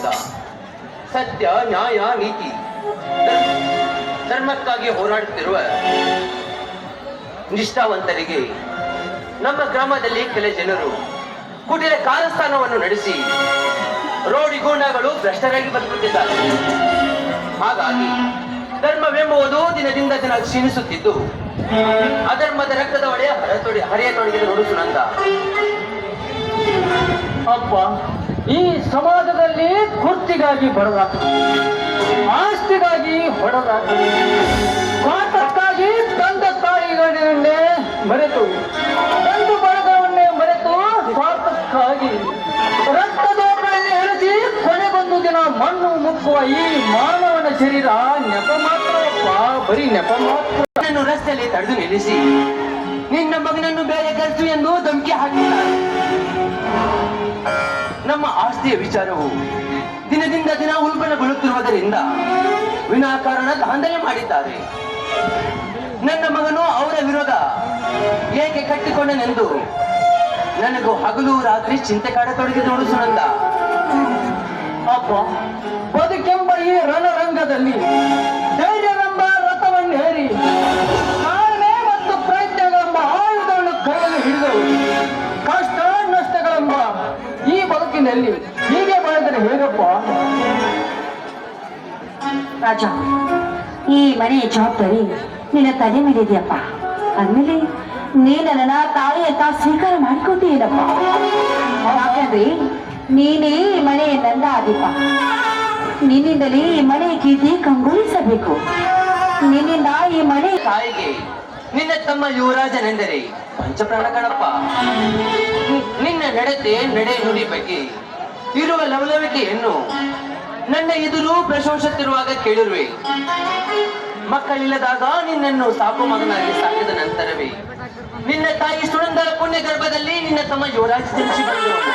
ಸಮಾಜದ ಸತ್ಯ, ನ್ಯಾಯ, ನೀತಿ, ಧರ್ಮಕ್ಕಾಗಿ ಹೋರಾಡುತ್ತಿರುವ ನಿಷ್ಠಾವಂತರಿಗೆ ನಮ್ಮ ಗ್ರಾಮದಲ್ಲಿ ಕೆಲ ಜನರು ಕುಟಿಲ ಕಾಲಸ್ಥಾನವನ್ನು ನಡೆಸಿ ರೋಡಿಗೂಂಡಗಳು ಭ್ರಷ್ಟರಾಗಿ ಬದುಕುತ್ತಿದ್ದಾರೆ. ಹಾಗಾಗಿ ಧರ್ಮವೆಂಬುದು ದಿನದಿಂದ ದಿನ ಕ್ಷೀಣಿಸುತ್ತಿದ್ದು ಅಧರ್ಮದ ರಕ್ತದ ಒಡೆಯ ಹರಿಯತೊಡಗಿದೆ ನೋಡು ಸುನಂದ. ಅಪ್ಪ, ಈ ಸಮಾಜದಲ್ಲಿ ಕುರ್ಚಿಗಾಗಿ ಬಡದಾಟ, ಆಸ್ತಿಗಾಗಿ ಹೊಡೆದಾಟ, ಸ್ವಾರ್ಥಕ್ಕಾಗಿ ತಂದ ತಾಯಿಗಳನ್ನೇ ಮರೆತು, ತಂದು ಬಳಗವನ್ನೇ ಮರೆತು ಸ್ವಾರ್ಥಕ್ಕಾಗಿ ರಕ್ತದೋಟದಲ್ಲಿ ಎಳೆಸಿ ಕೊನೆಗೊಂದು ದಿನ ಮಣ್ಣು ಮುಕ್ಕುವ ಈ ಮಾನವನ ಶರೀರ ನೆಪ ಮಾತ್ರವಪ್ಪ, ಬರೀ ನೆಪ ಮಾತ್ರ. ನನ್ನನ್ನು ರಸ್ತೆಯಲ್ಲಿ ತಡೆದು ನಿಲ್ಲಿಸಿ ನಿನ್ನ ಮಗನನ್ನು ಬೇರೆ ಕರೆಸು ಎಂದು ಧಮಕಿ ಹಾಕಿದ್ದಾರೆ. ನಮ್ಮ ಆಸ್ತಿಯ ವಿಚಾರವು ದಿನದಿಂದ ದಿನ ಉಲ್ಬಣಗೊಳ್ಳುತ್ತಿರುವುದರಿಂದ ವಿನಾಕಾರಣ ದಾಂಧಲೆ ಮಾಡಿದ್ದಾರೆ. ನನ್ನ ಮಗನು ಅವರ ವಿರೋಧ ಏಕೆ ಕಟ್ಟಿಕೊಂಡನೆಂದು ನನಗೂ ಹಗಲು ರಾತ್ರಿ ಚಿಂತೆ ಕಾಡತೊಡಗಿದೆ ನೋಡು ಸುನಂದ. ಅಪ್ಪ, ಬದುಕೆಂಬ ಈ ರಣರಂಗದಲ್ಲಿ ಧೈರ್ಯವೆಂಬ ರಥವನ್ನೇರಿ ತಾಳ್ಮೆ ಮತ್ತು ಪ್ರಯತ್ನಗಳೆಂಬ ಆಯುಧವನ್ನು ಕೈಯಲ್ಲಿ ಹಿಡಿದು ಕಷ್ಟ ನಷ್ಟಗಳೆಂಬ ಈ ಬದುಕಿನಲ್ಲಿ ಹೀಗೆ ಬಾಳಿದರೆ ಹೇಗಪ್ಪ? ರಾಜ, ಈ ಮನೆಯ ಜವಾಬ್ದಾರಿ ನಿನ್ನ ತಲೆ ಮೇಲಿದೆಯಪ್ಪ. ಅಂದ್ಮೇಲೆ ನೀನು ನನ್ನ ತಾಯಿ ಅಂತ ಸ್ವೀಕಾರ ಮಾಡಿಕೊತೀನಪ್ಪ. ಯಾಕಂದ್ರೆ ನೀನೇ ಈ ಮನೆಯ ನಂದ ಆದಿಪ್ಪ. ನಿನ್ನಿಂದಲೇ ಈ ಮನೆ ಕೀರ್ತಿ ಕಂಗೊಳಿಸಬೇಕು. ನಿನ್ನಿಂದ ಈ ಮನೆ ತಾಯಿಗೆ ನಿನ್ನ ತಮ್ಮ ಯುವರಾಜನೆಂದರೆ ಪಂಚಪ್ರಾಣ ಕಣಪ್ಪ. ನಿನ್ನ ನಡೆ ನುಡಿ ಬಗ್ಗೆ ಇರುವ ಲವಲವಿಕೆಯನ್ನು ನನ್ನ ಎದುರು ಪ್ರಶಂಸುತ್ತಿರುವಾಗ ಕೇಳಿರುವೆ. ಮಕ್ಕಳಿಲ್ಲದಾಗ ನಿನ್ನನ್ನು ಸಾಕು ಮಗನಾಗಿ ಸಾಕಿದ ನಂತರವೇ ನಿನ್ನ ತಾಯಿ ಸುನಂದರ ಪುಣ್ಯ ಗರ್ಭದಲ್ಲಿ ನಿನ್ನ ತಮ್ಮ ಯುವರಾಜ ಜನಿಸಿ ಬಂದವನು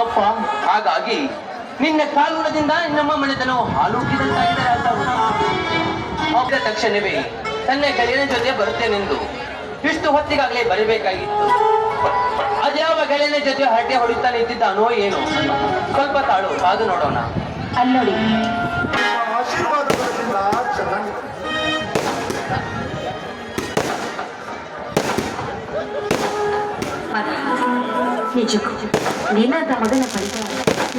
ಅಪ್ಪ. ಹಾಗಾಗಿ ನಿನ್ನ ಕಾಲುಣದಿಂದ ನಮ್ಮ ಮನೆತನವು ಹಾಲುಕ್ಕಿದಂತಾಗಿದೆ. ಅವರ ತಕ್ಷಣವೇ ತನ್ನ ಗೆಳೆಯನ ಜೊತೆ ಬರುತ್ತೇನೆಂದು ಇಷ್ಟು ಹೊತ್ತಿಗಾಗಲೇ ಬರಬೇಕಾಗಿತ್ತು. ಅದ್ಯಾವ ಗೆಳೆಯನ ಜೊತೆ ಹರಟೆ ಹೊಡಿತಾ ನಿಂತಿದ್ದಾನೋ ಏನೋ. ಸ್ವಲ್ಪ ತಾಳು, ಕಾದು ನೋಡೋಣ. ಅಲ್ಲೋಡಿ, ಆಶೀರ್ವಾದಗಳಿಂದ ಚೆನ್ನಾಗಿ ನಿಜಕ್ಕೂ ನಿನ್ನಂತ ಮಗನ ಪರಿಚಯ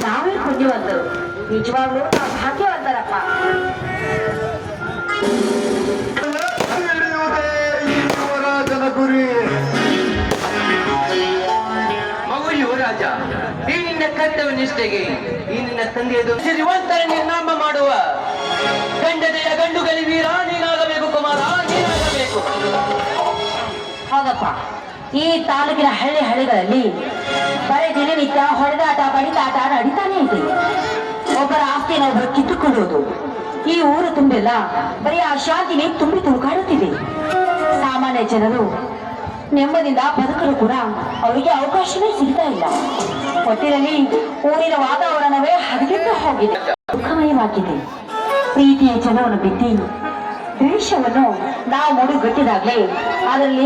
ನಾವೇ ಪುಣ್ಯವಂತರು. ನಿಜವಾಗ್ಲೂ ನಾವು ಭಾಗ್ಯವಂತರಪ್ಪ. ಹಿಡಿಯುವುದೇ ಈ ಯುವರಾಜನ ಗುರಿ. ಮಗು ಯುವರಾಜ, ಈ ನಿನ್ನ ಕರ್ತವ್ಯ ನಿಷ್ಠೆಗೆ ಈ ನಿನ್ನ ತಂದೆಯದು ಸಿರಿವಂತರ ನಿರ್ನಾಮ ಮಾಡುವ ಗಂಡನೆಯ ಗಂಡುಗಲಿ ವೀರ ನೀನಾಗಬೇಕು ಕುಮಾರ, ನೀನಾಗಬೇಕು. ಹೌದಪ್ಪ, ಈ ತಾಲೂಕಿನ ಹಳ್ಳಿಗಳಲ್ಲಿ ಬರೀ ದಿನನಿತ್ಯ ಹೊಡೆದಾಟ ಬಡಿದಾಟ ನಡೀತಾನೆ ಇದೆ. ಒಬ್ಬರ ಆಸ್ತಿನ ಒಬ್ಬರು ಕಿತ್ತುಕೊಳ್ಳುವುದು. ಈ ಊರು ತುಂಬೆಲ್ಲ ಬರೀ ಅಶಾಂತಿನೇ ತುಂಬಿ ತುಳುಕಾಡುತ್ತಿದೆ. ಸಾಮಾನ್ಯ ಜನರು ನೆಮ್ಮದಿಯಿಂದ ಬದುಕಲು ಕೂಡ ಅವರಿಗೆ ಅವಕಾಶವೇ ಸಿಗ್ತಾ ಇಲ್ಲ. ಒಟ್ಟಿನಲ್ಲಿ ಊರಿನ ವಾತಾವರಣವೇ ಹದಗೆಟ್ಟು ಹೋಗಿದೆ, ದುಃಖಮಯವಾಗಿದೆ. ಪ್ರೀತಿಯ ಜನವನ್ನು ಬಿತ್ತಿ ದ್ವೇಷವನ್ನು ನಾವು ಗಟ್ಟಿದಾಗಲೇ ಅದರಲ್ಲಿ